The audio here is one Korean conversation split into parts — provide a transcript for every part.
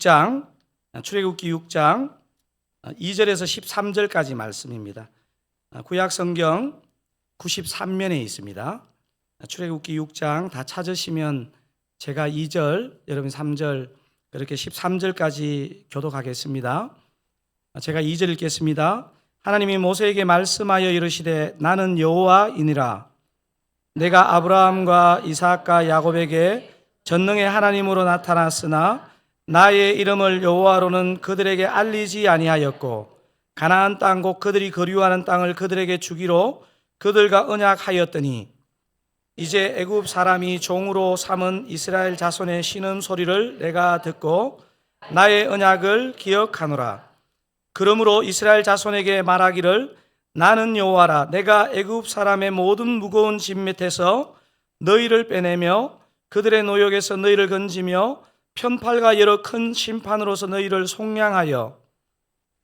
6장, 출애굽기 6장 2절에서 13절까지 말씀입니다. 구약 성경 93면에 있습니다. 출애굽기 6장 다 찾으시면 제가 2절, 여러분 3절, 그렇게 13절까지 교독하겠습니다. 제가 2절 읽겠습니다. 하나님이 모세에게 말씀하여 이르시되 나는 여호와이니라. 내가 아브라함과 이삭과 야곱에게 전능의 하나님으로 나타났으나 나의 이름을 여호와로는 그들에게 알리지 아니하였고 가나안 땅 곧 그들이 거류하는 땅을 그들에게 주기로 그들과 언약하였더니 이제 애굽 사람이 종으로 삼은 이스라엘 자손의 신음 소리를 내가 듣고 나의 언약을 기억하노라. 그러므로 이스라엘 자손에게 말하기를 나는 여호와라. 내가 애굽 사람의 모든 무거운 짐 밑에서 너희를 빼내며 그들의 노역에서 너희를 건지며 편팔과 여러 큰 심판으로서 너희를 속량하여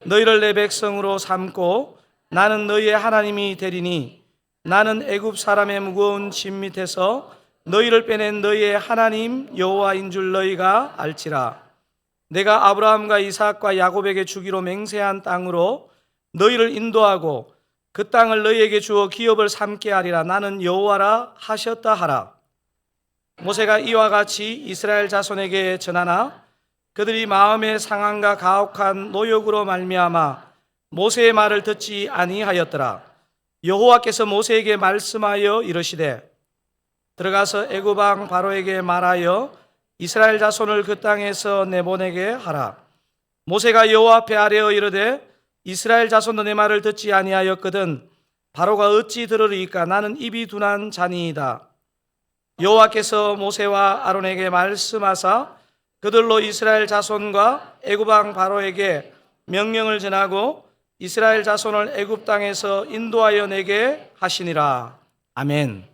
너희를 내 백성으로 삼고 나는 너희의 하나님이 되리니 나는 애굽 사람의 무거운 짐 밑에서 너희를 빼낸 너희의 하나님 여호와인 줄 너희가 알지라. 내가 아브라함과 이삭과 야곱에게 주기로 맹세한 땅으로 너희를 인도하고 그 땅을 너희에게 주어 기업을 삼게 하리라. 나는 여호와라 하셨다 하라. 모세가 이와 같이 이스라엘 자손에게 전하나 그들이 마음의 상함과 가혹한 노역으로 말미암아 모세의 말을 듣지 아니하였더라. 여호와께서 모세에게 말씀하여 이르시되 들어가서 애굽 왕 바로에게 말하여 이스라엘 자손을 그 땅에서 내보내게 하라. 모세가 여호와 앞에 아뢰어 이르되 이스라엘 자손도 내 말을 듣지 아니하였거든 바로가 어찌 들으리까? 나는 입이 둔한 자니이다. 여호와께서 모세와 아론에게 말씀하사 그들로 이스라엘 자손과 애굽 왕 바로에게 명령을 전하고 이스라엘 자손을 애굽 땅에서 인도하여 내게 하시니라. 아멘.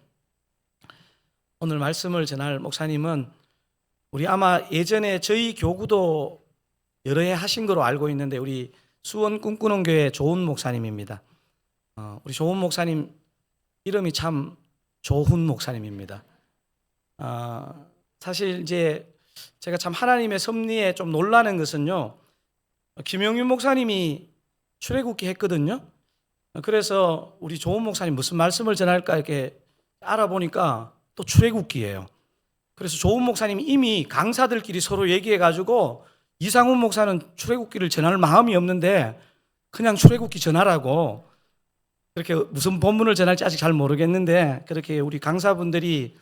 오늘 말씀을 전할 목사님은 우리 아마 예전에 저희 교구도 여러 해 하신 거로 알고 있는데 우리 수원 꿈꾸는 교회 조훈 목사님입니다. 우리 조훈 목사님 이름이 참 조훈 목사님입니다. 사실 이제 제가 참 하나님의 섭리에 좀 놀라는 것은요, 김용윤 목사님이 출애굽기 했거든요. 그래서 우리 조훈 목사님 무슨 말씀을 전할까 이렇게 알아보니까 또 출애굽기예요. 그래서 조훈 목사님이 이미 강사들끼리 서로 얘기해가지고 이상훈 목사는 출애굽기를 전할 마음이 없는데 그냥 출애굽기 전하라고 그렇게 무슨 본문을 전할지 아직 잘 모르겠는데 그렇게 우리 강사분들이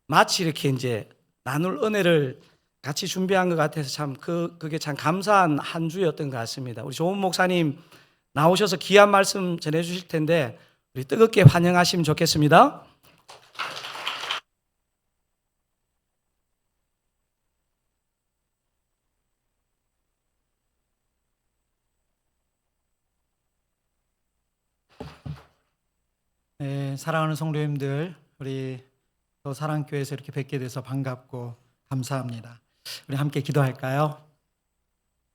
마치 이렇게 이제 나눌 은혜를 같이 준비한 것 같아서 참 그게 참 감사한 한 주였던 것 같습니다. 우리 조훈 목사님 나오셔서 귀한 말씀 전해 주실 텐데 우리 뜨겁게 환영하시면 좋겠습니다. 네, 사랑하는 성도님들, 우리 또 사랑교회에서 이렇게 뵙게 돼서 반갑고 감사합니다. 우리 함께 기도할까요?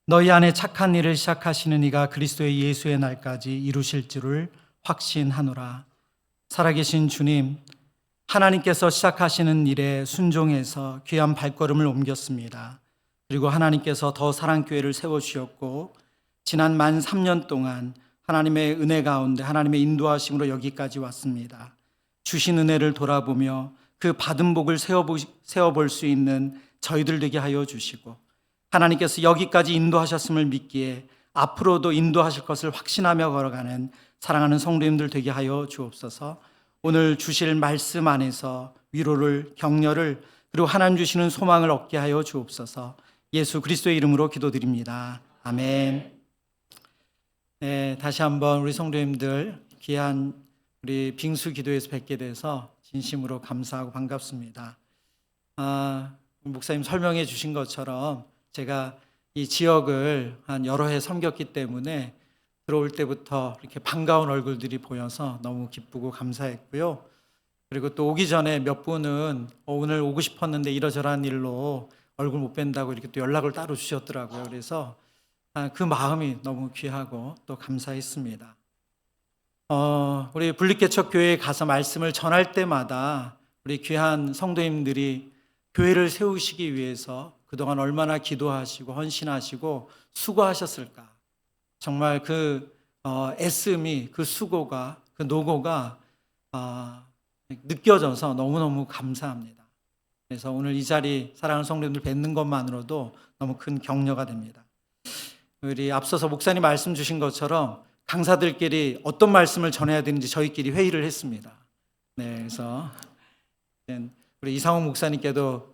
너희 안에 착한 일을 시작하시는 이가 그리스도의 예수의 날까지 이루실 줄을 확신하노라. 살아계신 주님, 하나님께서 시작하시는 일에 순종해서 귀한 발걸음을 옮겼습니다. 그리고 하나님께서 더 사랑교회를 세워주셨고 지난 만 3년 동안 하나님의 은혜 가운데 하나님의 인도하심으로 여기까지 왔습니다. 주신 은혜를 돌아보며 그 받은 복을 세워볼 수 있는 저희들 되게 하여 주시고 하나님께서 여기까지 인도하셨음을 믿기에 앞으로도 인도하실 것을 확신하며 걸어가는 사랑하는 성도님들 되게 하여 주옵소서. 오늘 주실 말씀 안에서 위로를, 격려를 그리고 하나님 주시는 소망을 얻게 하여 주옵소서. 예수 그리스도의 이름으로 기도드립니다. 아멘. 네, 다시 한번 우리 성도님들 귀한 우리 빙수 기도에서 뵙게 돼서 진심으로 감사하고 반갑습니다. 목사님 설명해 주신 것처럼 제가 이 지역을 한 여러 해 섬겼기 때문에 들어올 때부터 이렇게 반가운 얼굴들이 보여서 너무 기쁘고 감사했고요. 그리고 또 오기 전에 몇 분은 오늘 오고 싶었는데 이러저러한 일로 얼굴 못 뵌다고 이렇게 또 연락을 따로 주셨더라고요. 그래서 그 마음이 너무 귀하고 또 감사했습니다. 우리 분립개척 교회에 가서 말씀을 전할 때마다 우리 귀한 성도님들이 교회를 세우시기 위해서 그동안 얼마나 기도하시고 헌신하시고 수고하셨을까. 정말 그 애씀이, 그 수고가, 그 노고가 느껴져서 너무너무 감사합니다. 그래서 오늘 이 자리 사랑하는 성도님들 뵙는 것만으로도 너무 큰 격려가 됩니다. 우리 앞서서 목사님 말씀 주신 것처럼 강사들끼리 어떤 말씀을 전해야 되는지 저희끼리 회의를 했습니다. 네, 그래서 우리 이상훈 목사님께도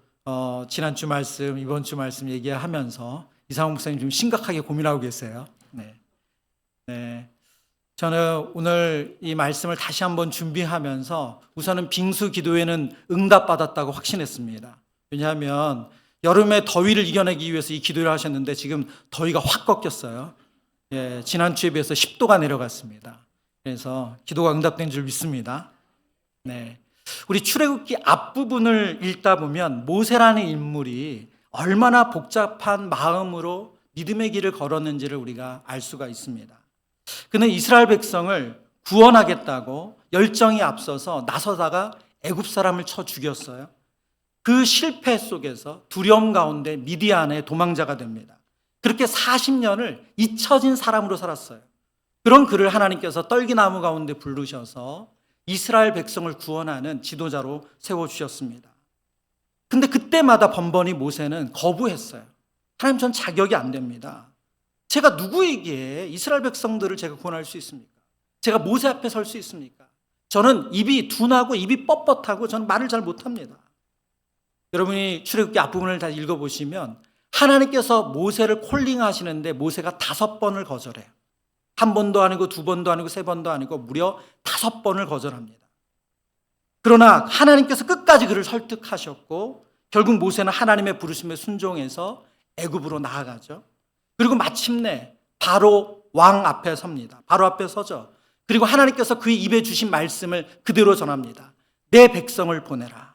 지난주 말씀, 이번 주 말씀 얘기하면서 이상훈 목사님 좀 심각하게 고민하고 계세요. 네. 저는 오늘 이 말씀을 다시 한번 준비하면서 우선은 빙수 기도회는 응답받았다고 확신했습니다. 왜냐하면 여름의 더위를 이겨내기 위해서 이 기도를 하셨는데 지금 더위가 확 꺾였어요. 예, 지난주에 비해서 10도가 내려갔습니다. 그래서 기도가 응답된 줄 믿습니다. 네. 우리 출애굽기 앞부분을 읽다 보면 모세라는 인물이 얼마나 복잡한 마음으로 믿음의 길을 걸었는지를 우리가 알 수가 있습니다. 그는 이스라엘 백성을 구원하겠다고 열정이 앞서서 나서다가 애굽 사람을 쳐 죽였어요. 그 실패 속에서 두려움 가운데 미디안의 도망자가 됩니다. 그렇게 40년을 잊혀진 사람으로 살았어요. 그런 그를 하나님께서 떨기나무 가운데 부르셔서 이스라엘 백성을 구원하는 지도자로 세워주셨습니다. 근데 그때마다 번번이 모세는 거부했어요. 하나님, 전 자격이 안 됩니다. 제가 누구에게 이스라엘 백성들을 제가 구원할 수 있습니까? 제가 모세 앞에 설 수 있습니까? 저는 입이 둔하고 입이 뻣뻣하고 저는 말을 잘 못합니다. 여러분이 출애굽기 앞부분을 다 읽어보시면 하나님께서 모세를 콜링하시는데 모세가 5번을 거절해요. 1번도 아니고 2번도 아니고 3번도 아니고 무려 5번을 거절합니다. 그러나 하나님께서 끝까지 그를 설득하셨고 결국 모세는 하나님의 부르심에 순종해서 애굽으로 나아가죠. 그리고 마침내 바로 왕 앞에 섭니다. 바로 앞에 서죠. 그리고 하나님께서 그의 입에 주신 말씀을 그대로 전합니다. 내 백성을 보내라.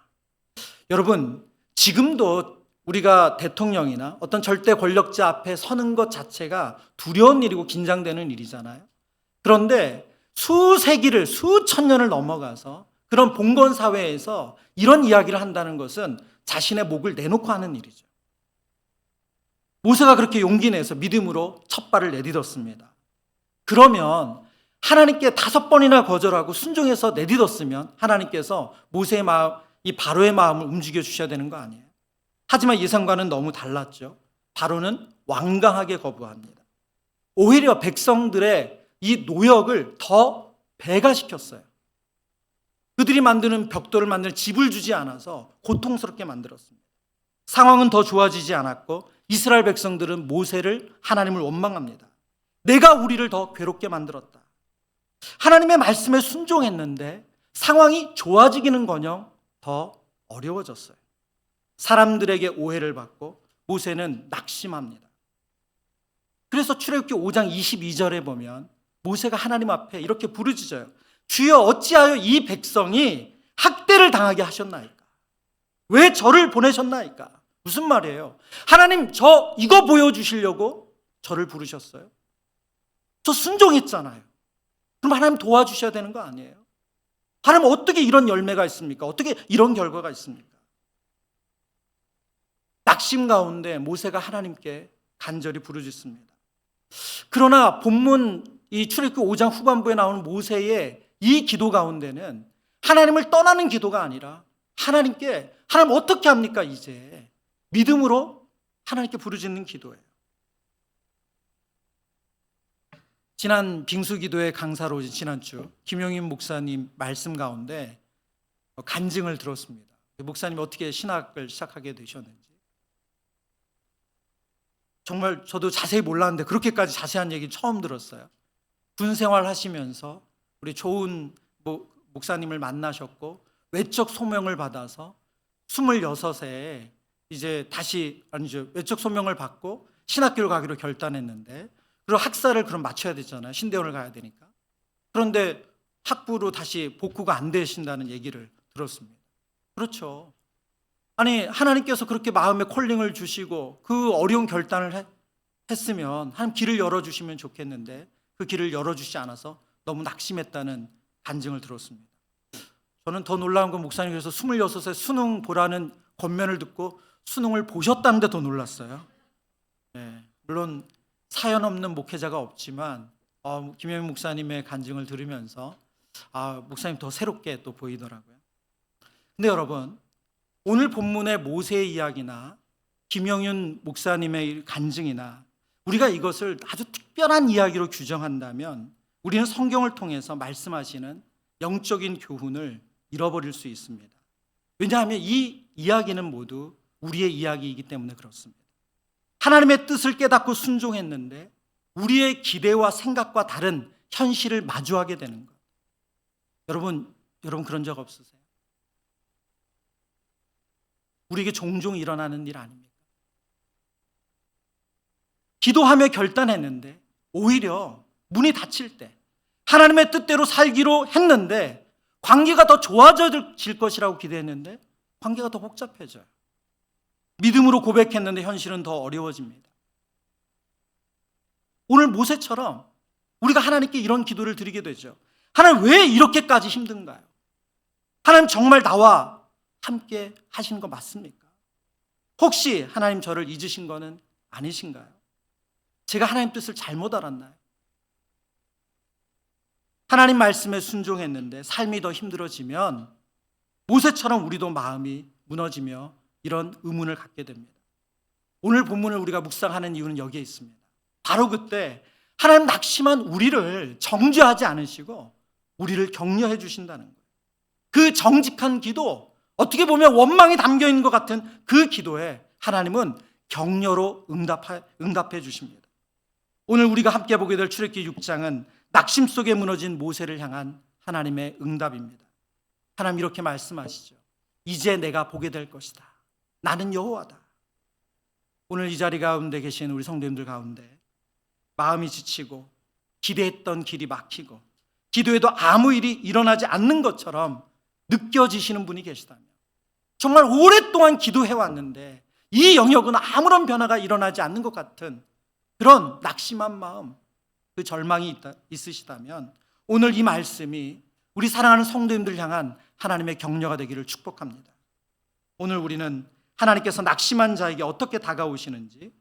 여러분, 지금도 우리가 대통령이나 어떤 절대 권력자 앞에 서는 것 자체가 두려운 일이고 긴장되는 일이잖아요. 그런데 수세기를, 수천 년을 넘어가서 그런 봉건 사회에서 이런 이야기를 한다는 것은 자신의 목을 내놓고 하는 일이죠. 모세가 그렇게 용기 내서 믿음으로 첫 발을 내딛었습니다. 그러면 하나님께 5번이나 거절하고 순종해서 내딛었으면 하나님께서 모세의 마음, 이 바로의 마음을 움직여 주셔야 되는 거 아니에요? 하지만 예상과는 너무 달랐죠. 바로는 완강하게 거부합니다. 오히려 백성들의 이 노역을 더 배가시켰어요. 그들이 만드는 벽돌을 만들 집을 주지 않아서 고통스럽게 만들었습니다. 상황은 더 좋아지지 않았고 이스라엘 백성들은 모세를, 하나님을 원망합니다. 내가 우리를 더 괴롭게 만들었다. 하나님의 말씀에 순종했는데 상황이 좋아지기는커녕 더 어려워졌어요. 사람들에게 오해를 받고 모세는 낙심합니다. 그래서 출애굽기 5장 22절에 보면 모세가 하나님 앞에 이렇게 부르짖어요. 주여, 어찌하여 이 백성이 학대를 당하게 하셨나이까? 왜 저를 보내셨나이까? 무슨 말이에요? 하나님, 저 이거 보여주시려고 저를 부르셨어요? 저 순종했잖아요. 그럼 하나님 도와주셔야 되는 거 아니에요? 하나님, 어떻게 이런 열매가 있습니까? 어떻게 이런 결과가 있습니까? 낙심 가운데 모세가 하나님께 간절히 부르짖습니다. 그러나 본문 이 출애굽기 5장 후반부에 나오는 모세의 이 기도 가운데는 하나님을 떠나는 기도가 아니라 하나님께, 하나님 어떻게 합니까? 이제 믿음으로 하나님께 부르짖는 기도예요. 지난 빙수기도회 강사로 오신 지난주 김용인 목사님 말씀 가운데 간증을 들었습니다. 목사님이 어떻게 신학을 시작하게 되셨는지. 정말 저도 자세히 몰랐는데 그렇게까지 자세한 얘기 처음 들었어요. 군 생활 하시면서 우리 좋은 목사님을 만나셨고 외적 소명을 받아서 26에 이제 다시, 아니죠, 외적 소명을 받고 신학교를 가기로 결단했는데, 그리고 학사를 그럼 마쳐야 되잖아요. 신대원을 가야 되니까. 그런데 학부로 다시 복구가 안 되신다는 얘기를 들었습니다. 그렇죠. 아니, 하나님께서 그렇게 마음에 콜링을 주시고 그 어려운 결단을 했으면 하나님 길을 열어주시면 좋겠는데 그 길을 열어주시지 않아서 너무 낙심했다는 간증을 들었습니다. 저는 더 놀라운 건 목사님께서 26세 수능 보라는 권면을 듣고 수능을 보셨다는데 더 놀랐어요. 네, 물론 사연 없는 목회자가 없지만 김영민 목사님의 간증을 들으면서 목사님 더 새롭게 또 보이더라고요. 근데 여러분, 오늘 본문의 모세의 이야기나 김영윤 목사님의 간증이나 우리가 이것을 아주 특별한 이야기로 규정한다면 우리는 성경을 통해서 말씀하시는 영적인 교훈을 잃어버릴 수 있습니다. 왜냐하면 이 이야기는 모두 우리의 이야기이기 때문에 그렇습니다. 하나님의 뜻을 깨닫고 순종했는데 우리의 기대와 생각과 다른 현실을 마주하게 되는 것. 여러분 그런 적 없으세요? 우리에게 종종 일어나는 일 아닙니까? 기도하며 결단했는데 오히려 문이 닫힐 때 하나님의 뜻대로 살기로 했는데 관계가 더 좋아질 것이라고 기대했는데 관계가 더 복잡해져요. 믿음으로 고백했는데 현실은 더 어려워집니다. 오늘 모세처럼 우리가 하나님께 이런 기도를 드리게 되죠. 하나님, 왜 이렇게까지 힘든가요? 하나님, 정말 나와 함께 하시는 거 맞습니까? 혹시 하나님 저를 잊으신 거는 아니신가요? 제가 하나님 뜻을 잘못 알았나요? 하나님 말씀에 순종했는데 삶이 더 힘들어지면 모세처럼 우리도 마음이 무너지며 이런 의문을 갖게 됩니다. 오늘 본문을 우리가 묵상하는 이유는 여기에 있습니다. 바로 그때 하나님 낙심한 우리를 정죄하지 않으시고 우리를 격려해 주신다는 거예요. 그 정직한 기도, 어떻게 보면 원망이 담겨 있는 것 같은 그 기도에 하나님은 격려로 응답해 주십니다. 오늘 우리가 함께 보게 될 출애굽기 6장은 낙심 속에 무너진 모세를 향한 하나님의 응답입니다. 하나님 이렇게 말씀하시죠. 이제 내가 보게 될 것이다. 나는 여호와다. 오늘 이 자리 가운데 계신 우리 성도님들 가운데 마음이 지치고 기대했던 길이 막히고 기도에도 아무 일이 일어나지 않는 것처럼 느껴지시는 분이 계시다면, 정말 오랫동안 기도해왔는데 이 영역은 아무런 변화가 일어나지 않는 것 같은 그런 낙심한 마음, 그 절망이 있으시다면 오늘 이 말씀이 우리 사랑하는 성도님들 향한 하나님의 격려가 되기를 축복합니다. 오늘 우리는 하나님께서 낙심한 자에게 어떻게 다가오시는지,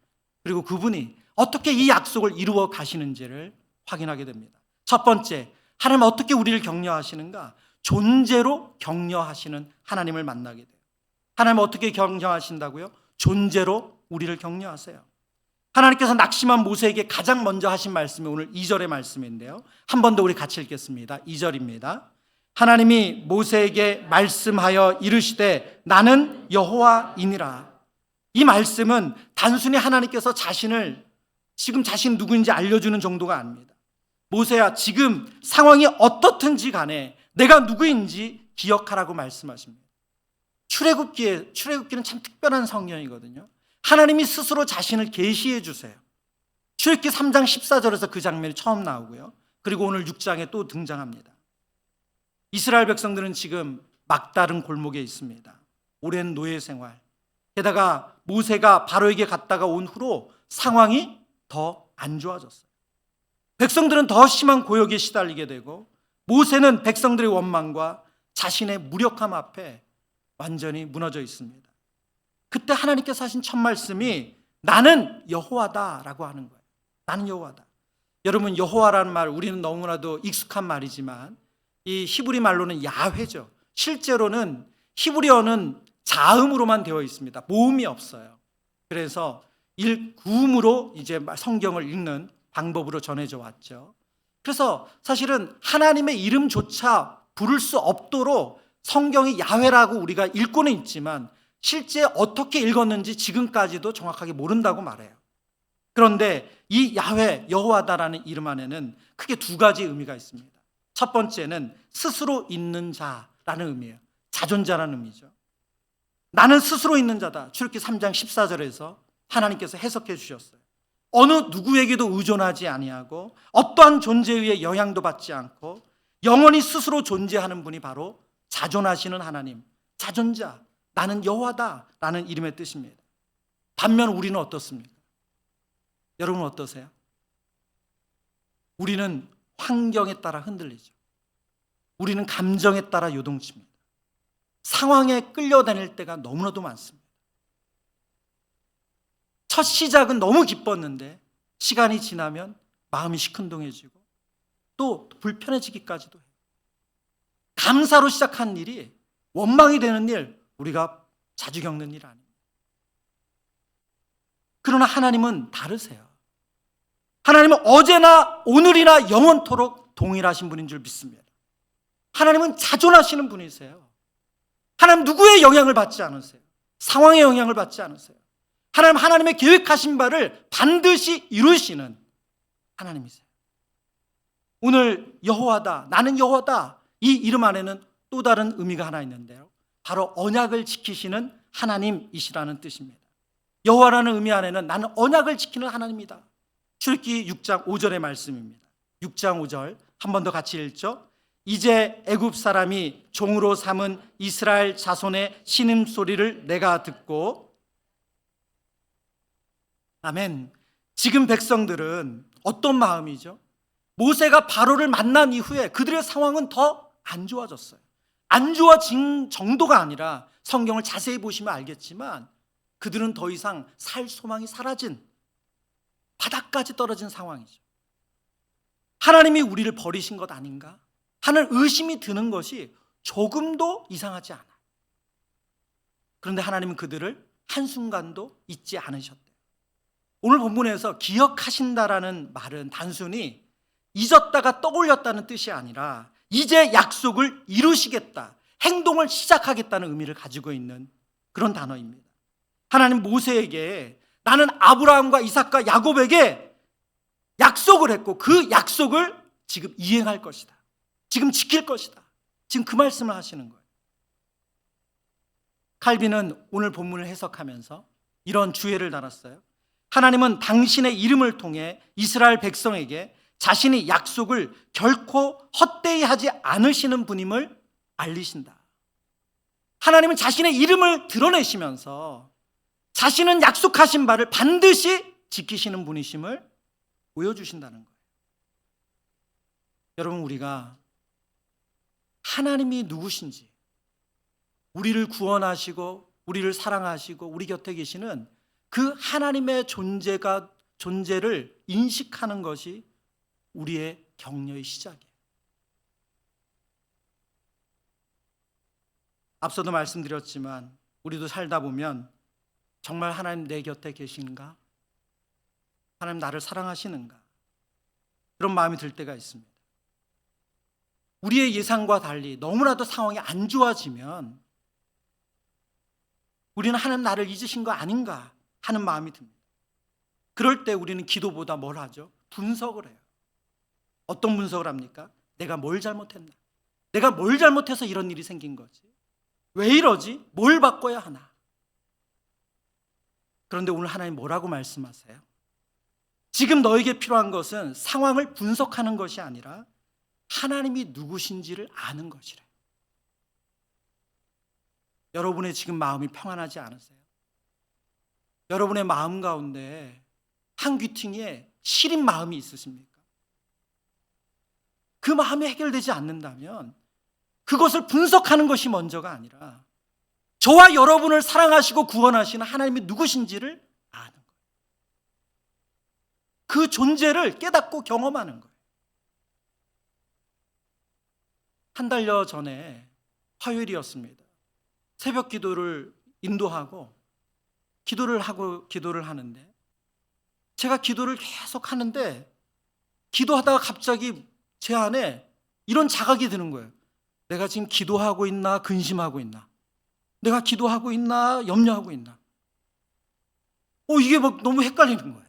그리고 그분이 어떻게 이 약속을 이루어 가시는지를 확인하게 됩니다. 첫 번째, 하나님 어떻게 우리를 격려하시는가? 존재로 격려하시는 하나님을 만나게 돼요. 하나님 어떻게 격려하신다고요? 존재로 우리를 격려하세요. 하나님께서 낙심한 모세에게 가장 먼저 하신 말씀이 오늘 2절의 말씀인데요, 한 번 더 우리 같이 읽겠습니다. 2절입니다. 하나님이 모세에게 말씀하여 이르시되 나는 여호와이니라. 이 말씀은 단순히 하나님께서 지금 자신 누구인지 알려주는 정도가 아닙니다. 모세야, 지금 상황이 어떻든지 간에 내가 누구인지 기억하라고 말씀하십니다. 출애굽기는 참 특별한 성경이거든요. 하나님이 스스로 자신을 계시해 주세요. 출애굽기 3장 14절에서 그 장면이 처음 나오고요, 그리고 오늘 6장에 또 등장합니다. 이스라엘 백성들은 지금 막다른 골목에 있습니다. 오랜 노예 생활, 게다가 모세가 바로에게 갔다가 온 후로 상황이 더 안 좋아졌어요. 백성들은 더 심한 고역에 시달리게 되고 모세는 백성들의 원망과 자신의 무력함 앞에 완전히 무너져 있습니다. 그때 하나님께서 하신 첫 말씀이 나는 여호와다라고 하는 거예요. 나는 여호와다. 여러분, 여호와라는 말 우리는 너무나도 익숙한 말이지만 이 히브리 말로는 야훼죠. 실제로는 히브리어는 자음으로만 되어 있습니다. 모음이 없어요. 그래서 구음으로 이제 성경을 읽는 방법으로 전해져 왔죠. 그래서 사실은 하나님의 이름조차 부를 수 없도록 성경이 야훼라고 우리가 읽고는 있지만 실제 어떻게 읽었는지 지금까지도 정확하게 모른다고 말해요. 그런데 이 야훼, 여호와다라는 이름 안에는 크게 두 가지 의미가 있습니다. 첫 번째는 스스로 있는 자라는 의미예요. 자존자라는 의미죠. 나는 스스로 있는 자다. 출애굽기 3장 14절에서 하나님께서 해석해 주셨어요. 어느 누구에게도 의존하지 아니하고 어떠한 존재에 의해 영향도 받지 않고 영원히 스스로 존재하는 분이 바로 자존하시는 하나님, 자존자, 나는 여호와다라는 이름의 뜻입니다. 반면 우리는 어떻습니까? 여러분 어떠세요? 우리는 환경에 따라 흔들리죠. 우리는 감정에 따라 요동칩니다. 상황에 끌려다닐 때가 너무나도 많습니다. 첫 시작은 너무 기뻤는데 시간이 지나면 마음이 시큰둥해지고 또 불편해지기까지도 해요. 감사로 시작한 일이 원망이 되는 일, 우리가 자주 겪는 일 아닙니다. 그러나 하나님은 다르세요. 하나님은 어제나 오늘이나 영원토록 동일하신 분인 줄 믿습니다. 하나님은 자존하시는 분이세요. 하나님 누구의 영향을 받지 않으세요. 상황의 영향을 받지 않으세요. 하나님의 계획하신 바를 반드시 이루시는 하나님이세요. 오늘 여호와다, 나는 여호와다, 이 이름 안에는 또 다른 의미가 하나 있는데요, 바로 언약을 지키시는 하나님이시라는 뜻입니다. 여호와라는 의미 안에는 나는 언약을 지키는 하나님이다. 출애굽기 6장 5절의 말씀입니다. 6장 5절 한 번 더 같이 읽죠. 이제 애굽 사람이 종으로 삼은 이스라엘 자손의 신음소리를 내가 듣고, 아멘. 지금 백성들은 어떤 마음이죠? 모세가 바로를 만난 이후에 그들의 상황은 더 안 좋아졌어요. 안 좋아진 정도가 아니라 성경을 자세히 보시면 알겠지만 그들은 더 이상 살 소망이 사라진, 바닥까지 떨어진 상황이죠. 하나님이 우리를 버리신 것 아닌가 하는 의심이 드는 것이 조금도 이상하지 않아요. 그런데 하나님은 그들을 한순간도 잊지 않으셨대요. 오늘 본문에서 기억하신다라는 말은 단순히 잊었다가 떠올렸다는 뜻이 아니라 이제 약속을 이루시겠다, 행동을 시작하겠다는 의미를 가지고 있는 그런 단어입니다. 하나님 모세에게 나는 아브라함과 이삭과 야곱에게 약속을 했고 그 약속을 지금 이행할 것이다, 지금 지킬 것이다, 지금 그 말씀을 하시는 거예요. 칼빈은 오늘 본문을 해석하면서 이런 주예를 달았어요. 하나님은 당신의 이름을 통해 이스라엘 백성에게 자신이 약속을 결코 헛되이 하지 않으시는 분임을 알리신다. 하나님은 자신의 이름을 드러내시면서 자신은 약속하신 바를 반드시 지키시는 분이심을 보여주신다는 거예요. 여러분, 우리가 하나님이 누구신지, 우리를 구원하시고 우리를 사랑하시고 우리 곁에 계시는 그 하나님의 존재를 인식하는 것이 우리의 격려의 시작이에요. 앞서도 말씀드렸지만 우리도 살다 보면 정말 하나님 내 곁에 계신가? 하나님 나를 사랑하시는가? 그런 마음이 들 때가 있습니다. 우리의 예상과 달리 너무나도 상황이 안 좋아지면 우리는 하나님 나를 잊으신 거 아닌가 하는 마음이 듭니다. 그럴 때 우리는 기도보다 뭘 하죠? 분석을 해요. 어떤 분석을 합니까? 내가 뭘 잘못했나? 내가 뭘 잘못해서 이런 일이 생긴 거지? 왜 이러지? 뭘 바꿔야 하나? 그런데 오늘 하나님 뭐라고 말씀하세요? 지금 너에게 필요한 것은 상황을 분석하는 것이 아니라 하나님이 누구신지를 아는 것이래. 여러분의 지금 마음이 평안하지 않으세요? 여러분의 마음 가운데 한 귀퉁이에 시린 마음이 있으십니까? 그 마음이 해결되지 않는다면 그것을 분석하는 것이 먼저가 아니라 저와 여러분을 사랑하시고 구원하시는 하나님이 누구신지를 아는 거예요. 그 존재를 깨닫고 경험하는 거예요. 한 달여 전에 화요일이었습니다. 새벽 기도를 인도하고 기도를 하는데 제가 기도를 계속 하는데 기도하다가 갑자기 제 안에 이런 자각이 드는 거예요. 내가 지금 기도하고 있나 근심하고 있나? 내가 기도하고 있나 염려하고 있나? 이게 막 너무 헷갈리는 거예요.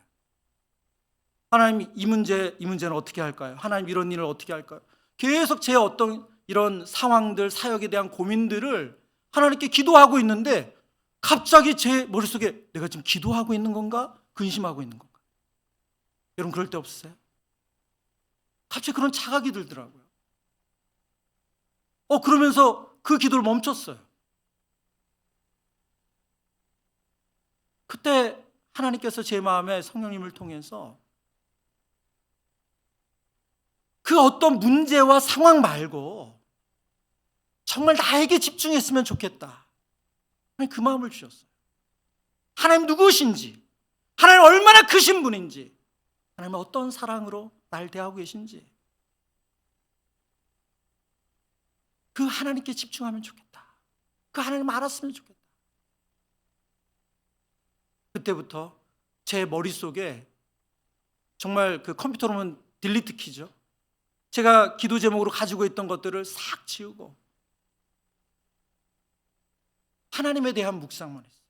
하나님 이 문제는 어떻게 할까요? 하나님 이런 일을 어떻게 할까요? 계속 제 어떤 이런 상황들, 사역에 대한 고민들을 하나님께 기도하고 있는데 갑자기 제 머릿속에 내가 지금 기도하고 있는 건가? 근심하고 있는 건가? 여러분 그럴 때 없으세요? 갑자기 그런 자각이 들더라고요. 그러면서 그 기도를 멈췄어요. 그때 하나님께서 제 마음에 성령님을 통해서 그 어떤 문제와 상황 말고 정말 나에게 집중했으면 좋겠다. 하나님 그 마음을 주셨어요. 하나님 누구신지, 하나님 얼마나 크신 분인지, 하나님 어떤 사랑으로 날 대하고 계신지, 그 하나님께 집중하면 좋겠다. 그 하나님 알았으면 좋겠다. 그때부터 제 머릿속에 정말 그 컴퓨터로는 딜리트 키죠. 제가 기도 제목으로 가지고 있던 것들을 싹 지우고 하나님에 대한 묵상만 했어요.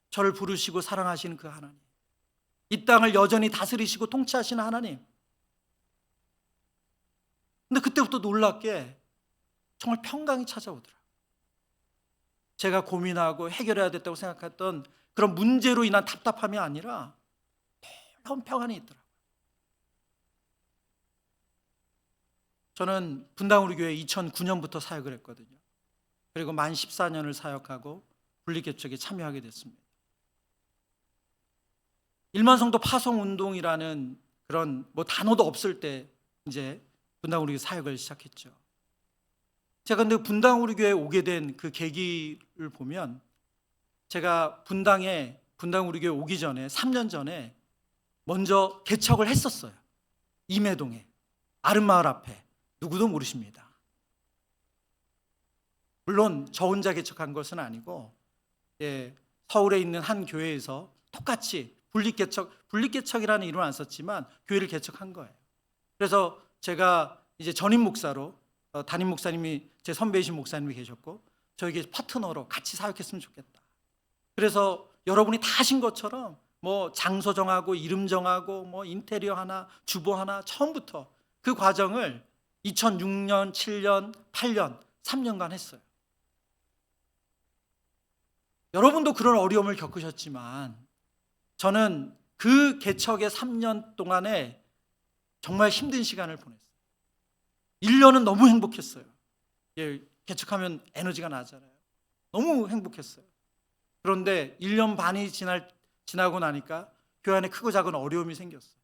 저를 부르시고 사랑하시는 그 하나님, 이 땅을 여전히 다스리시고 통치하시는 하나님. 근데 그때부터 놀랍게 정말 평강이 찾아오더라고요. 제가 고민하고 해결해야 됐다고 생각했던 그런 문제로 인한 답답함이 아니라 놀라운 평안이 있더라고요. 저는 분당 우리 교회 2009년부터 사역을 했거든요. 그리고 만 14년을 사역하고 분리개척에 참여하게 됐습니다. 1만 성도 파송 운동이라는 그런 단어도 없을 때 이제 분당 우리 교회 사역을 시작했죠. 제가 근데 분당 우리 교회에 오게 된 그 계기를 보면, 제가 분당 우리 교회 오기 전에 3년 전에 먼저 개척을 했었어요. 임해동에 아름마을 앞에. 누구도 모르십니다. 물론 저 혼자 개척한 것은 아니고 서울에 있는 한 교회에서 똑같이 분리개척이라는 이름은 안 썼지만 교회를 개척한 거예요. 그래서 제가 이제 전임 목사로, 담임 목사님이 제 선배이신 목사님이 계셨고, 저에게 파트너로 같이 사역했으면 좋겠다. 그래서 여러분이 다 하신 것처럼 장소 정하고 이름 정하고 인테리어 하나, 주보 하나, 처음부터 그 과정을 2006년, 7년, 8년, 3년간 했어요. 여러분도 그런 어려움을 겪으셨지만 저는 그 개척의 3년 동안에 정말 힘든 시간을 보냈어요. 1년은 너무 행복했어요. 개척하면 에너지가 나잖아요. 너무 행복했어요. 그런데 1년 반이 지나고 나니까 교회 안에 크고 작은 어려움이 생겼어요.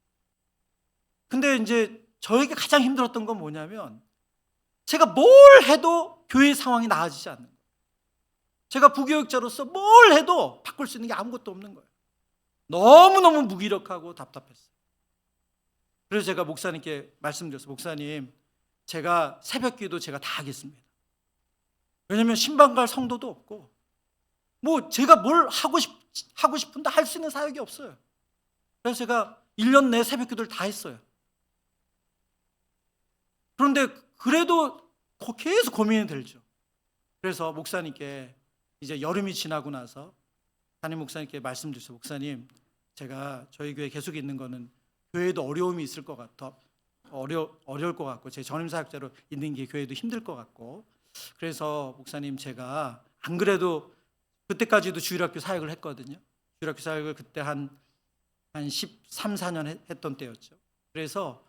근데 이제 저에게 가장 힘들었던 건 뭐냐면, 제가 뭘 해도 교회 상황이 나아지지 않는 거예요. 제가 부교육자로서 뭘 해도 바꿀 수 있는 게 아무것도 없는 거예요. 너무너무 무기력하고 답답했어요. 그래서 제가 목사님께 말씀드렸어요. 목사님, 제가 새벽기도 제가 다 하겠습니다. 왜냐하면 신방 갈 성도도 없고 제가 뭘 하고 싶은데 할 수 있는 사역이 없어요. 그래서 제가 1년 내 새벽기도를 다 했어요. 그런데 그래도 계속 고민이 들죠. 그래서 목사님께 이제 여름이 지나고 나서 담임 목사님께 말씀드렸어요. 목사님, 제가 저희 교회 계속 있는 거는 교회에도 어려움이 있을 것 같아. 어려울 것 같고, 제 전임 사역자로 있는 게 교회도 힘들 것 같고, 그래서 목사님, 제가 안 그래도 그때까지도 주일학교 사역을 했거든요. 주일학교 사역을 그때 한 13, 14년 했던 때였죠. 그래서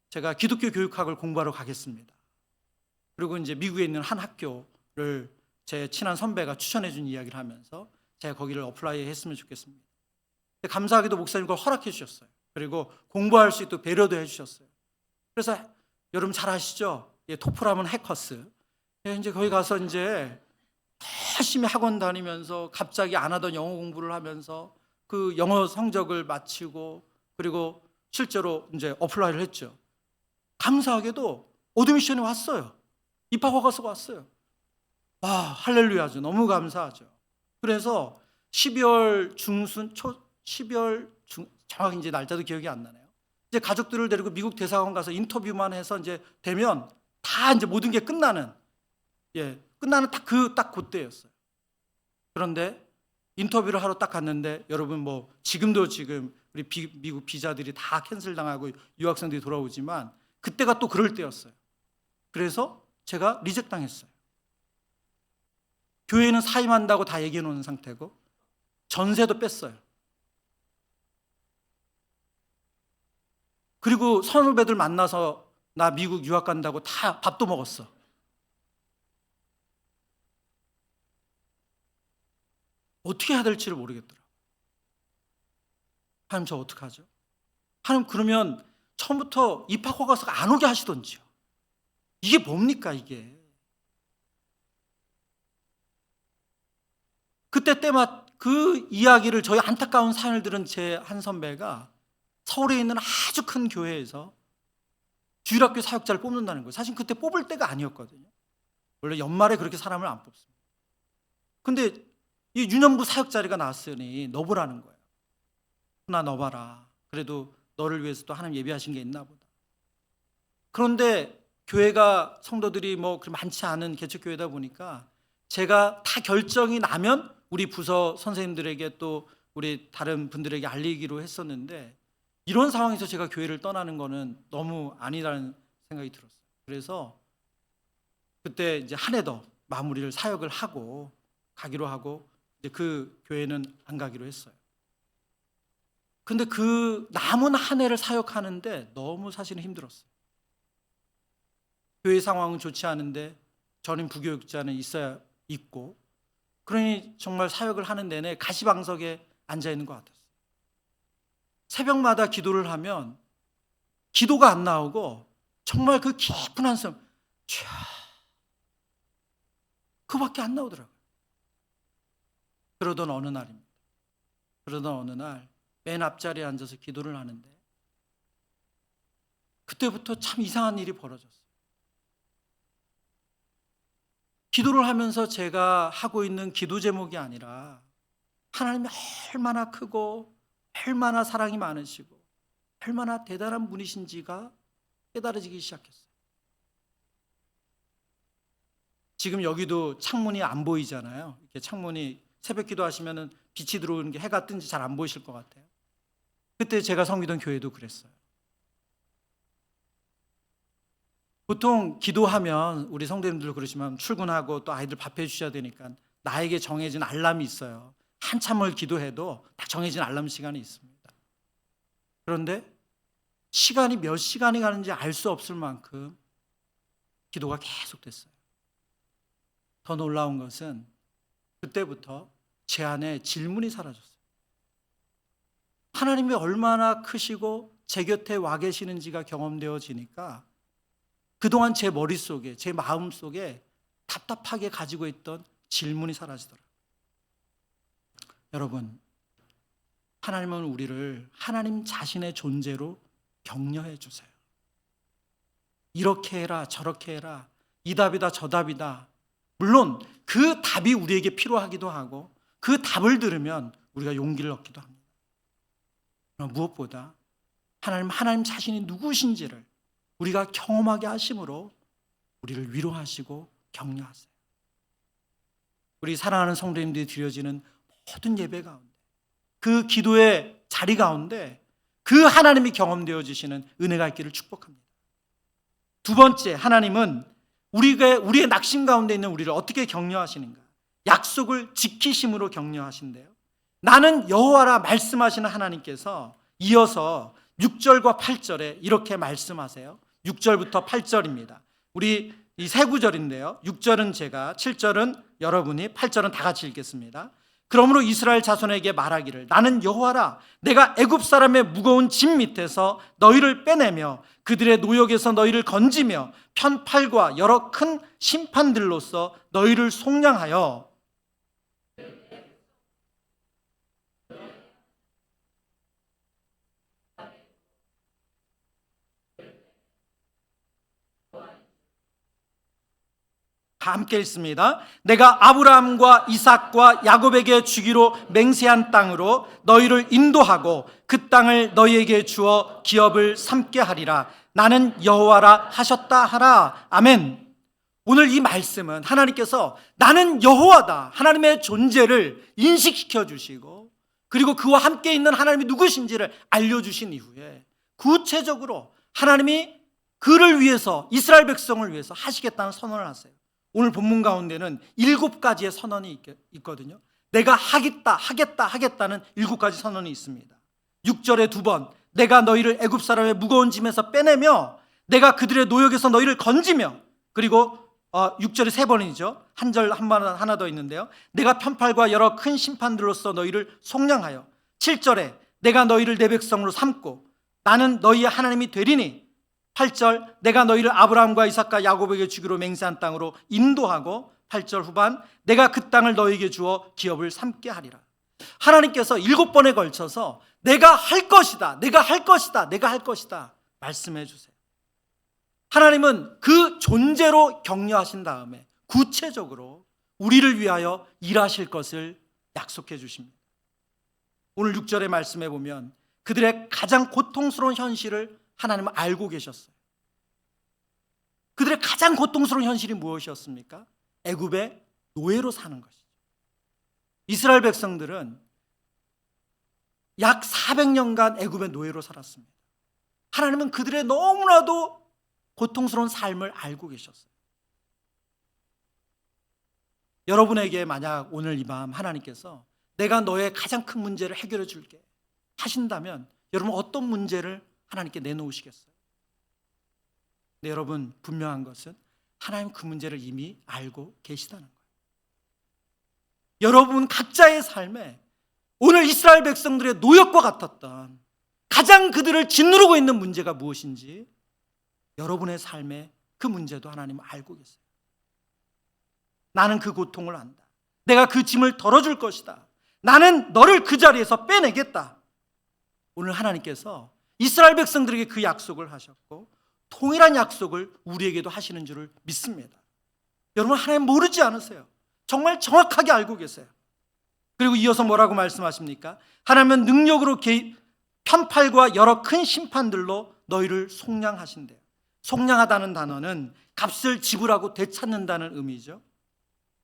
제가 기독교 교육학을 공부하러 가겠습니다. 그리고 이제 미국에 있는 한 학교를 제 친한 선배가 추천해 준 이야기를 하면서 제가 거기를 어플라이 했으면 좋겠습니다. 근데 감사하게도 목사님 그걸 허락해 주셨어요. 그리고 공부할 수 있도록 배려도 해 주셨어요. 그래서 여러분 잘 아시죠? 토플하면 해커스. 이제 거기 가서 이제 열심히 학원 다니면서 갑자기 안 하던 영어 공부를 하면서 그 영어 성적을 마치고, 그리고 실제로 이제 어플라이를 했죠. 감사하게도 오디미션이 왔어요. 입학 허가서가 왔어요. 할렐루야죠. 너무 감사하죠. 그래서 12월 중순, 12월 정확히 이제 날짜도 기억이 안 나네요. 이제 가족들을 데리고 미국 대사관 가서 인터뷰만 해서 이제 되면 다 이제 모든 게 끝나는 딱 그때였어요. 그런데 인터뷰를 하러 딱 갔는데, 여러분 지금 우리 미국 비자들이 다 캔슬 당하고 유학생들이 돌아오지만 그때가 또 그럴 때였어요. 그래서 제가 리젝 당했어요. 교회는 사임한다고 다 얘기해 놓은 상태고 전세도 뺐어요. 그리고 선후배들 만나서 나 미국 유학 간다고 다 밥도 먹었어. 어떻게 해야 될지를 모르겠더라고요. 하나님, 저 어떡하죠? 하나님, 그러면 처음부터 입학 허가서가 안 오게 하시던지요. 이게 뭡니까 이게? 그 이야기를, 저희 안타까운 사연을 들은 제 한 선배가 서울에 있는 아주 큰 교회에서 주일학교 사역자를 뽑는다는 거예요. 사실 그때 뽑을 때가 아니었거든요. 원래 연말에 그렇게 사람을 안 뽑습니다. 근데 이 유년부 사역 자리가 나왔으니 넣어보라는 거예요. 나 넣어봐라. 그래도 너를 위해서 또 하나님 예비하신 게 있나 보다. 그런데 교회가 성도들이 뭐 많지 않은 개척교회다 보니까 제가 다 결정이 나면 우리 부서 선생님들에게 또 우리 다른 분들에게 알리기로 했었는데, 이런 상황에서 제가 교회를 떠나는 거는 너무 아니라는 생각이 들었어요. 그래서 그때 이제 한 해 더 마무리를 사역을 하고 가기로 하고, 이제 그 교회는 안 가기로 했어요. 근데 그 남은 한 해를 사역하는데 너무 사실은 힘들었어요. 교회 상황은 좋지 않은데 전임 부교육자는 있어야 있고, 그러니 정말 사역을 하는 내내 가시방석에 앉아 있는 것 같았어요. 새벽마다 기도를 하면 기도가 안 나오고 정말 그 깊은 한숨, 촤, 그밖에 안 나오더라고요. 그러던 어느 날입니다. 그러던 어느 날 맨 앞자리에 앉아서 기도를 하는데, 그때부터 참 이상한 일이 벌어졌어요. 기도를 하면서 제가 하고 있는 기도 제목이 아니라 하나님이 얼마나 크고 얼마나 사랑이 많으시고 얼마나 대단한 분이신지가 깨달아지기 시작했어요. 지금 여기도 창문이 안 보이잖아요. 이렇게 창문이 새벽 기도하시면은 빛이 들어오는 게 해가 뜬지 잘 안 보이실 것 같아요. 그때 제가 섬기던 교회도 그랬어요. 보통 기도하면 우리 성도님들 그러시면 출근하고 또 아이들 밥 해주셔야 되니까 나에게 정해진 알람이 있어요. 한참을 기도해도 딱 정해진 알람 시간이 있습니다. 그런데 시간이 몇 시간이 가는지 알 수 없을 만큼 기도가 계속됐어요. 더 놀라운 것은 그때부터 제 안에 질문이 사라졌어요. 하나님이 얼마나 크시고 제 곁에 와 계시는지가 경험되어지니까 그동안 제 머릿속에, 제 마음속에 답답하게 가지고 있던 질문이 사라지더라고요. 여러분, 하나님은 우리를 하나님 자신의 존재로 격려해 주세요. 이렇게 해라, 저렇게 해라, 이 답이다, 저 답이다. 물론 그 답이 우리에게 필요하기도 하고 그 답을 들으면 우리가 용기를 얻기도 합니다. 그러나 무엇보다 하나님 자신이 누구신지를 우리가 경험하게 하심으로 우리를 위로하시고 격려하세요. 우리 사랑하는 성도님들이 드려지는 모든 예배 가운데, 그 기도의 자리 가운데 그 하나님이 경험되어지시는 은혜가 있기를 축복합니다. 두 번째, 하나님은 우리의 낙심 가운데 있는 우리를 어떻게 격려하시는가? 약속을 지키심으로 격려하신대요. 나는 여호와라 말씀하시는 하나님께서 이어서 6절과 8절에 이렇게 말씀하세요. 6절부터 8절입니다. 우리 이 세 구절인데요. 6절은 제가, 7절은 여러분이, 8절은 다 같이 읽겠습니다. 그러므로 이스라엘 자손에게 말하기를, 나는 여호와라, 내가 애굽 사람의 무거운 짐 밑에서 너희를 빼내며 그들의 노역에서 너희를 건지며 편팔과 여러 큰 심판들로서 너희를 속량하여 함께 읽습니다. 내가 아브라함과 이삭과 야곱에게 주기로 맹세한 땅으로 너희를 인도하고 그 땅을 너희에게 주어 기업을 삼게 하리라. 나는 여호와라 하셨다 하라. 아멘. 오늘 이 말씀은 하나님께서 나는 여호와다, 하나님의 존재를 인식시켜 주시고 그리고 그와 함께 있는 하나님이 누구신지를 알려주신 이후에 구체적으로 하나님이 그를 위해서, 이스라엘 백성을 위해서 하시겠다는 선언을 하세요. 오늘 본문 가운데는 7가지의 선언이 있거든요. 내가 하겠다는 7가지 선언이 있습니다. 6절에 2번, 내가 너희를 애굽 사람의 무거운 짐에서 빼내며 내가 그들의 노역에서 너희를 건지며, 그리고 6절에 3번이죠. 한 절 하나 더 있는데요. 내가 편팔과 여러 큰 심판들로서 너희를 속량하여, 7절에 내가 너희를 내 백성으로 삼고 나는 너희의 하나님이 되리니, 8절 내가 너희를 아브라함과 이삭과 야곱에게 주기로 맹세한 땅으로 인도하고, 8절 후반 내가 그 땅을 너희에게 주어 기업을 삼게 하리라. 하나님께서 7번에 걸쳐서 내가 할 것이다, 내가 할 것이다, 내가 할 것이다 말씀해 주세요. 하나님은 그 존재로 격려하신 다음에 구체적으로 우리를 위하여 일하실 것을 약속해 주십니다. 오늘 6절의 말씀에 보면 그들의 가장 고통스러운 현실을 하나님은 알고 계셨어요. 그들의 가장 고통스러운 현실이 무엇이었습니까? 애굽의 노예로 사는 것이죠. 이스라엘 백성들은 약 400년간 애굽의 노예로 살았습니다. 하나님은 그들의 너무나도 고통스러운 삶을 알고 계셨어요. 여러분에게 만약 오늘 이 밤 하나님께서 내가 너의 가장 큰 문제를 해결해 줄게 하신다면 여러분 어떤 문제를 하나님께 내놓으시겠어요? 네, 여러분 분명한 것은 하나님 그 문제를 이미 알고 계시다는 거예요. 여러분 각자의 삶에 오늘 이스라엘 백성들의 노역과 같았던 가장 그들을 짓누르고 있는 문제가 무엇인지 여러분의 삶에 그 문제도 하나님은 알고 계세요. 나는 그 고통을 안다. 내가 그 짐을 덜어줄 것이다. 나는 너를 그 자리에서 빼내겠다. 오늘 하나님께서 이스라엘 백성들에게 그 약속을 하셨고 동일한 약속을 우리에게도 하시는 줄을 믿습니다. 여러분 하나님 모르지 않으세요. 정말 정확하게 알고 계세요. 그리고 이어서 뭐라고 말씀하십니까? 하나님은 능력으로 편팔과 여러 큰 심판들로 너희를 속량하신대요. 속량하다는 단어는 값을 지불하고 되찾는다는 의미죠.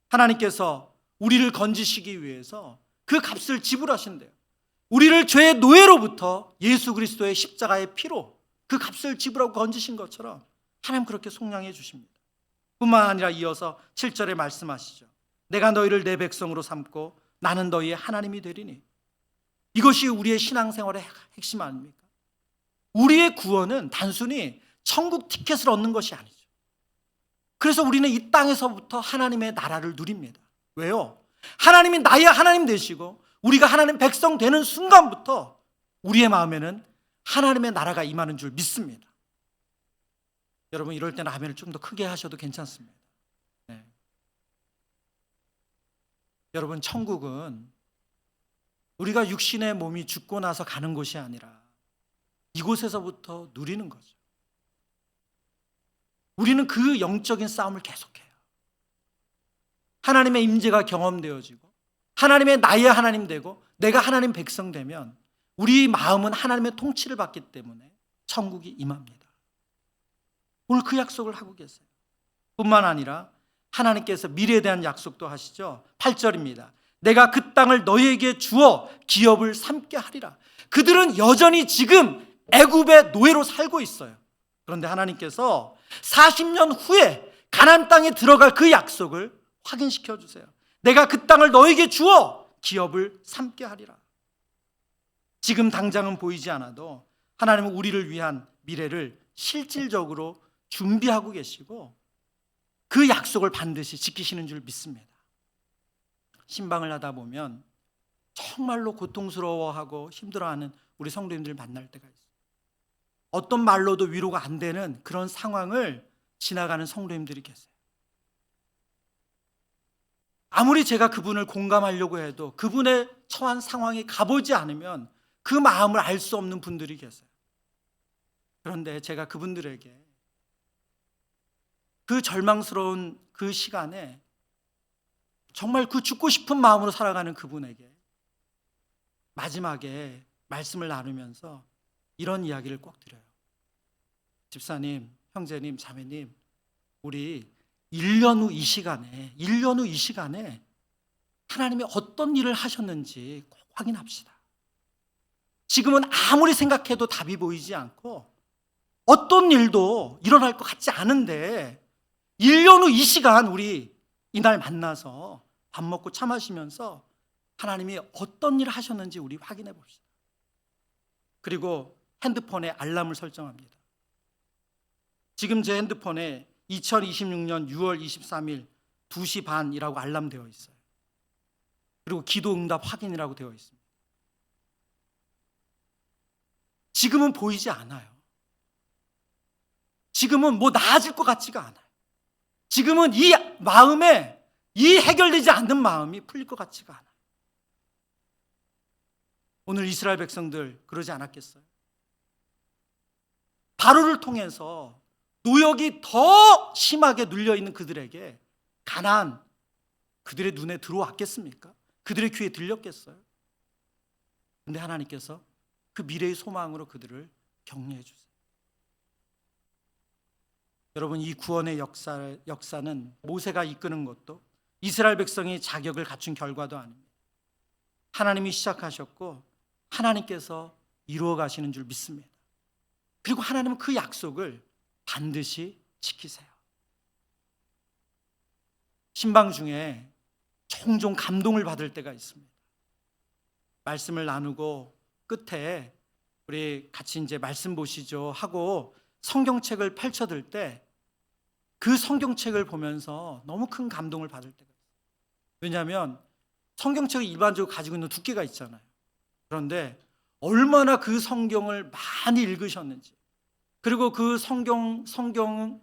하나님께서 우리를 건지시기 위해서 그 값을 지불하신대요. 우리를 죄의 노예로부터 예수 그리스도의 십자가의 피로 그 값을 지불하고 건지신 것처럼 하나님 그렇게 속량해 주십니다. 뿐만 아니라 이어서 7절에 말씀하시죠. 내가 너희를 내 백성으로 삼고 나는 너희의 하나님이 되리니. 이것이 우리의 신앙생활의 핵심 아닙니까? 우리의 구원은 단순히 천국 티켓을 얻는 것이 아니죠. 그래서 우리는 이 땅에서부터 하나님의 나라를 누립니다. 왜요? 하나님이 나의 하나님 되시고 우리가 하나님 백성 되는 순간부터 우리의 마음에는 하나님의 나라가 임하는 줄 믿습니다. 여러분 이럴 때는 아멘을 좀 더 크게 하셔도 괜찮습니다. 네. 여러분 천국은 우리가 육신의 몸이 죽고 나서 가는 곳이 아니라 이곳에서부터 누리는 거죠. 우리는 그 영적인 싸움을 계속해요. 하나님의 임재가 경험되어지고 하나님의 나의 하나님 되고 내가 하나님 백성 되면 우리 마음은 하나님의 통치를 받기 때문에 천국이 임합니다. 오늘 그 약속을 하고 계세요. 뿐만 아니라 하나님께서 미래에 대한 약속도 하시죠. 8절입니다. 내가 그 땅을 너희에게 주어 기업을 삼게 하리라. 그들은 여전히 지금 애굽의 노예로 살고 있어요. 그런데 하나님께서 40년 후에 가나안 땅에 들어갈 그 약속을 확인시켜 주세요. 내가 그 땅을 너에게 주어 기업을 삼게 하리라. 지금 당장은 보이지 않아도 하나님은 우리를 위한 미래를 실질적으로 준비하고 계시고 그 약속을 반드시 지키시는 줄 믿습니다. 신방을 하다 보면 정말로 고통스러워하고 힘들어하는 우리 성도님들 만날 때가 있어요. 어떤 말로도 위로가 안 되는 그런 상황을 지나가는 성도님들이 계세요. 아무리 제가 그분을 공감하려고 해도 그분의 처한 상황에 가보지 않으면 그 마음을 알 수 없는 분들이 계세요. 그런데 제가 그분들에게 그 절망스러운 그 시간에 정말 그 죽고 싶은 마음으로 살아가는 그분에게 마지막에 말씀을 나누면서 이런 이야기를 꼭 드려요. 집사님, 형제님, 자매님, 우리 1년 후 이 시간에 하나님이 어떤 일을 하셨는지 꼭 확인합시다. 지금은 아무리 생각해도 답이 보이지 않고 어떤 일도 일어날 것 같지 않은데 1년 후 이 시간 우리 이날 만나서 밥 먹고 차 마시면서 하나님이 어떤 일을 하셨는지 우리 확인해 봅시다. 그리고 핸드폰에 알람을 설정합니다. 지금 제 핸드폰에 2026년 6월 23일 2시 반이라고 알람 되어 있어요. 그리고 기도 응답 확인이라고 되어 있습니다. 지금은 보이지 않아요. 지금은 뭐 나아질 것 같지가 않아요. 지금은 이 마음에 이 해결되지 않는 마음이 풀릴 것 같지가 않아요. 오늘 이스라엘 백성들 그러지 않았겠어요? 바로를 통해서 노역이 더 심하게 눌려있는 그들에게 가나안, 그들의 눈에 들어왔겠습니까? 그들의 귀에 들렸겠어요? 근데 하나님께서 그 미래의 소망으로 그들을 격려해 주세요. 여러분, 이 구원의 역사는 모세가 이끄는 것도 이스라엘 백성이 자격을 갖춘 결과도 아닙니다. 하나님이 시작하셨고 하나님께서 이루어 가시는 줄 믿습니다. 그리고 하나님은 그 약속을 반드시 지키세요. 신방 중에 종종 감동을 받을 때가 있습니다. 말씀을 나누고 끝에 우리 같이 이제 말씀 보시죠 하고 성경책을 펼쳐들 때 그 성경책을 보면서 너무 큰 감동을 받을 때가 있어요. 왜냐하면 성경책이 일반적으로 가지고 있는 두께가 있잖아요. 그런데 얼마나 그 성경을 많이 읽으셨는지, 그리고 그 성경을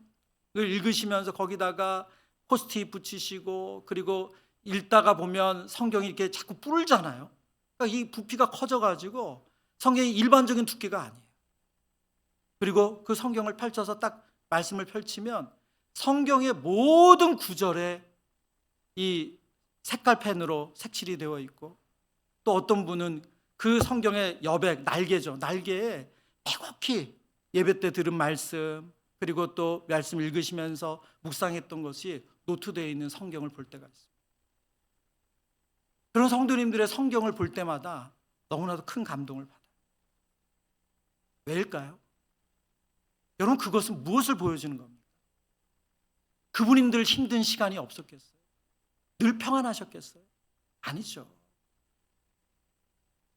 읽으시면서 거기다가 포스트잇 붙이시고, 그리고 읽다가 보면 성경이 이렇게 자꾸 뿔잖아요. 그러니까 이 부피가 커져가지고 성경이 일반적인 두께가 아니에요. 그리고 그 성경을 펼쳐서 딱 말씀을 펼치면 성경의 모든 구절에 이 색깔펜으로 색칠이 되어 있고, 또 어떤 분은 그 성경의 여백, 날개죠. 날개에 빼곡히 예배 때 들은 말씀, 그리고 또 말씀 읽으시면서 묵상했던 것이 노트되어 있는 성경을 볼 때가 있습니다. 그런 성도님들의 성경을 볼 때마다 너무나도 큰 감동을 받아요. 왜일까요? 여러분, 그것은 무엇을 보여주는 겁니까? 그분님들 힘든 시간이 없었겠어요? 늘 평안하셨겠어요? 아니죠.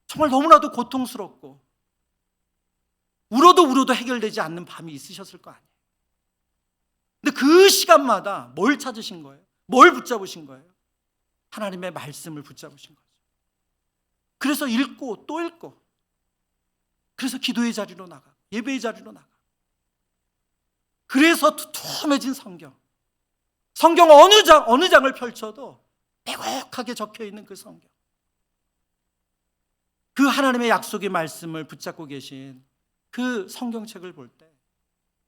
정말 너무나도 고통스럽고 울어도 해결되지 않는 밤이 있으셨을 거 아니에요. 근데 그 시간마다 뭘 찾으신 거예요? 뭘 붙잡으신 거예요? 하나님의 말씀을 붙잡으신 거죠. 그래서 읽고 또 읽고, 그래서 기도의 자리로 나가, 예배의 자리로 나가. 그래서 두툼해진 성경 어느 장을 펼쳐도 빼곡하게 적혀있는 그 성경, 그 하나님의 약속의 말씀을 붙잡고 계신 그 성경책을 볼 때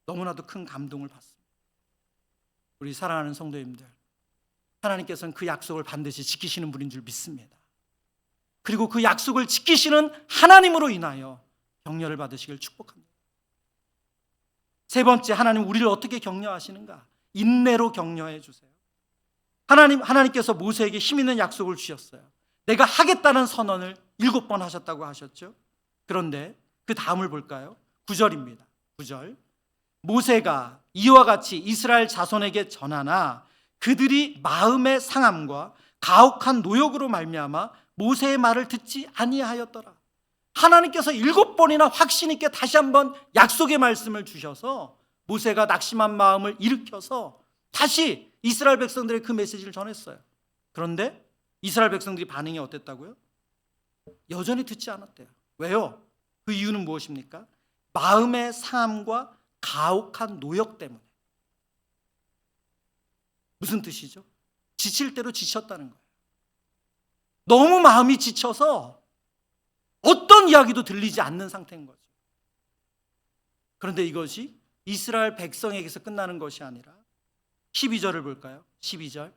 너무나도 큰 감동을 받습니다. 우리 사랑하는 성도님들, 하나님께서는 그 약속을 반드시 지키시는 분인 줄 믿습니다. 그리고 그 약속을 지키시는 하나님으로 인하여 격려를 받으시길 축복합니다. 세 번째, 하나님 우리를 어떻게 격려하시는가? 인내로 격려해 주세요. 하나님께서 모세에게 힘 있는 약속을 주셨어요. 내가 하겠다는 선언을 7번 하셨다고 하셨죠. 그런데 그 다음을 볼까요? 9절입니다. 9절. 모세가 이와 같이 이스라엘 자손에게 전하나 그들이 마음의 상함과 가혹한 노역으로 말미암아 모세의 말을 듣지 아니하였더라. 하나님께서 7번이나 확신 있게 다시 한번 약속의 말씀을 주셔서 모세가 낙심한 마음을 일으켜서 다시 이스라엘 백성들의 그 메시지를 전했어요. 그런데 이스라엘 백성들이 반응이 어땠다고요? 여전히 듣지 않았대요. 왜요? 그 이유는 무엇입니까? 마음의 상함과 가혹한 노역 때문에. 무슨 뜻이죠? 지칠 대로 지쳤다는 거예요. 너무 마음이 지쳐서 어떤 이야기도 들리지 않는 상태인 거죠. 그런데 이것이 이스라엘 백성에게서 끝나는 것이 아니라 12절을 볼까요? 12절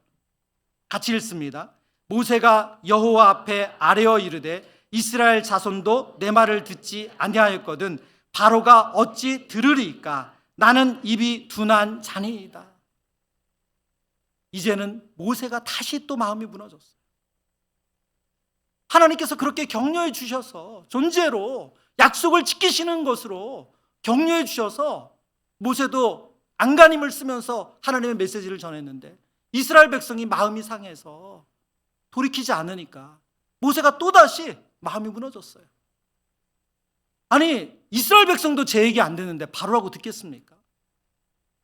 같이 읽습니다. 모세가 여호와 앞에 아뢰어 이르되 이스라엘 자손도 내 말을 듣지 아니하였거든 바로가 어찌 들으리까? 나는 입이 둔한 자니이다. 이제는 모세가 다시 또 마음이 무너졌어요. 하나님께서 그렇게 격려해 주셔서 존재로 약속을 지키시는 것으로 격려해 주셔서 모세도 안간힘을 쓰면서 하나님의 메시지를 전했는데 이스라엘 백성이 마음이 상해서 돌이키지 않으니까 모세가 또다시 마음이 무너졌어요. 아니, 이스라엘 백성도 제 얘기 안 듣는데 바로라고 듣겠습니까?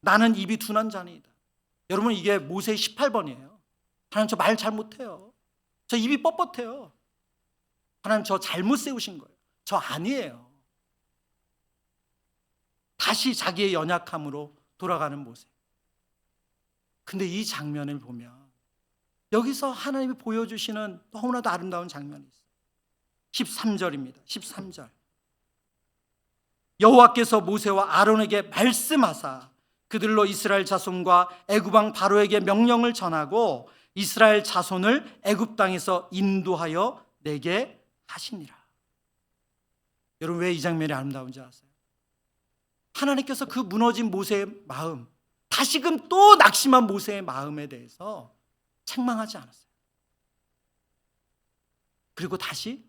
나는 입이 둔한 자니이다. 여러분, 이게 모세의 18번이에요. 하나님, 저 말 잘못해요. 저 입이 뻣뻣해요. 하나님, 저 잘못 세우신 거예요. 저 아니에요. 다시 자기의 연약함으로 돌아가는 모세. 근데 이 장면을 보면 여기서 하나님이 보여주시는 너무나도 아름다운 장면이 있어요. 13절입니다. 13절. 여호와께서 모세와 아론에게 말씀하사 그들로 이스라엘 자손과 애굽 왕 바로에게 명령을 전하고 이스라엘 자손을 애굽 땅에서 인도하여 내게 하시니라. 여러분, 왜 이 장면이 아름다운지 아세요? 하나님께서 그 무너진 모세의 마음, 다시금 또 낙심한 모세의 마음에 대해서 책망하지 않았어요. 그리고 다시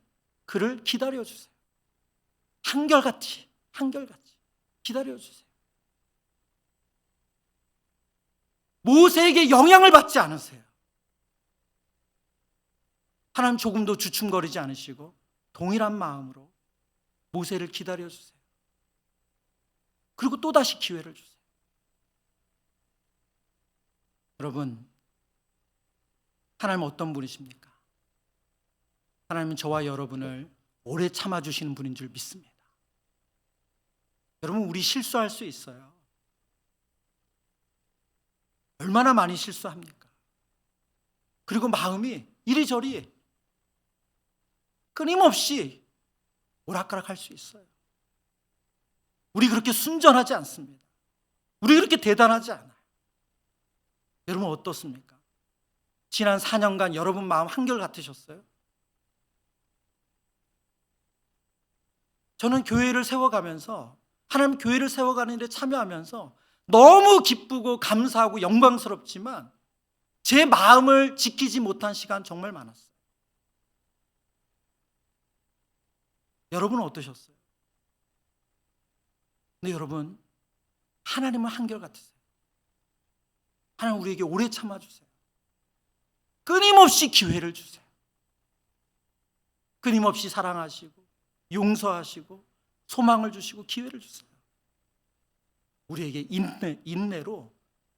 그를 기다려주세요. 한결같이 기다려주세요. 모세에게 영향을 받지 않으세요. 하나님 조금도 주춤거리지 않으시고 동일한 마음으로 모세를 기다려주세요. 그리고 또다시 기회를 주세요. 여러분, 하나님은 어떤 분이십니까? 하나님은 저와 여러분을 오래 참아주시는 분인 줄 믿습니다. 여러분, 우리 실수할 수 있어요. 얼마나 많이 실수합니까? 그리고 마음이 이리저리 끊임없이 오락가락할 수 있어요. 우리 그렇게 순전하지 않습니다. 우리 그렇게 대단하지 않아요. 여러분 어떻습니까? 지난 4년간 여러분 마음 한결같으셨어요? 저는 교회를 세워가면서, 하나님 교회를 세워가는 데 참여하면서 너무 기쁘고 감사하고 영광스럽지만 제 마음을 지키지 못한 시간 정말 많았어요. 여러분은 어떠셨어요? 근데 여러분, 하나님은 한결같으세요. 하나님 우리에게 오래 참아주세요. 끊임없이 기회를 주세요. 끊임없이 사랑하시고 용서하시고 소망을 주시고 기회를 주세요. 우리에게 인내로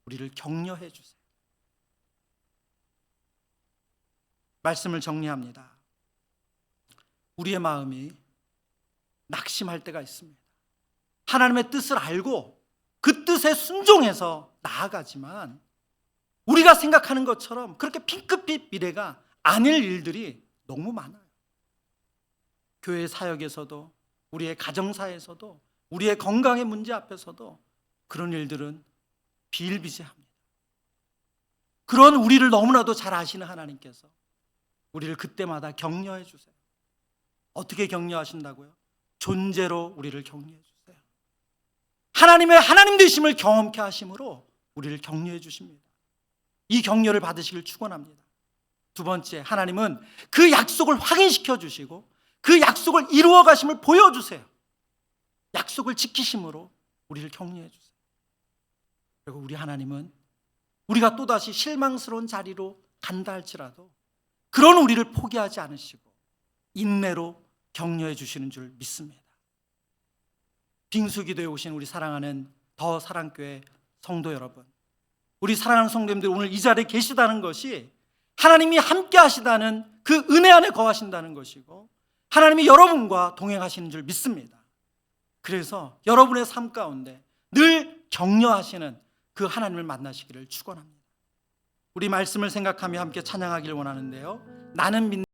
우리를 격려해 주세요. 말씀을 정리합니다. 우리의 마음이 낙심할 때가 있습니다. 하나님의 뜻을 알고 그 뜻에 순종해서 나아가지만 우리가 생각하는 것처럼 그렇게 핑크빛 미래가 아닐 일들이 너무 많아요. 교회 사역에서도, 우리의 가정사에서도, 우리의 건강의 문제 앞에서도 그런 일들은 비일비재합니다. 그런 우리를 너무나도 잘 아시는 하나님께서 우리를 그때마다 격려해 주세요. 어떻게 격려하신다고요? 존재로 우리를 격려해 주세요. 하나님의 하나님 되심을 경험케 하심으로 우리를 격려해 주십니다. 이 격려를 받으시길 축원합니다. 두 번째, 하나님은 그 약속을 확인시켜 주시고 그 약속을 이루어 가심을 보여주세요. 약속을 지키심으로 우리를 격려해 주세요. 그리고 우리 하나님은 우리가 또다시 실망스러운 자리로 간다 할지라도 그런 우리를 포기하지 않으시고 인내로 격려해 주시는 줄 믿습니다. 빙수기도에 오신 우리 사랑하는 더 사랑교회 성도 여러분, 우리 사랑하는 성도님들, 오늘 이 자리에 계시다는 것이 하나님이 함께 하시다는 그 은혜 안에 거하신다는 것이고 하나님이 여러분과 동행하시는 줄 믿습니다. 그래서 여러분의 삶 가운데 늘 격려하시는 그 하나님을 만나시기를 축원합니다. 우리 말씀을 생각하며 함께 찬양하기를 원하는데요. 나는 믿는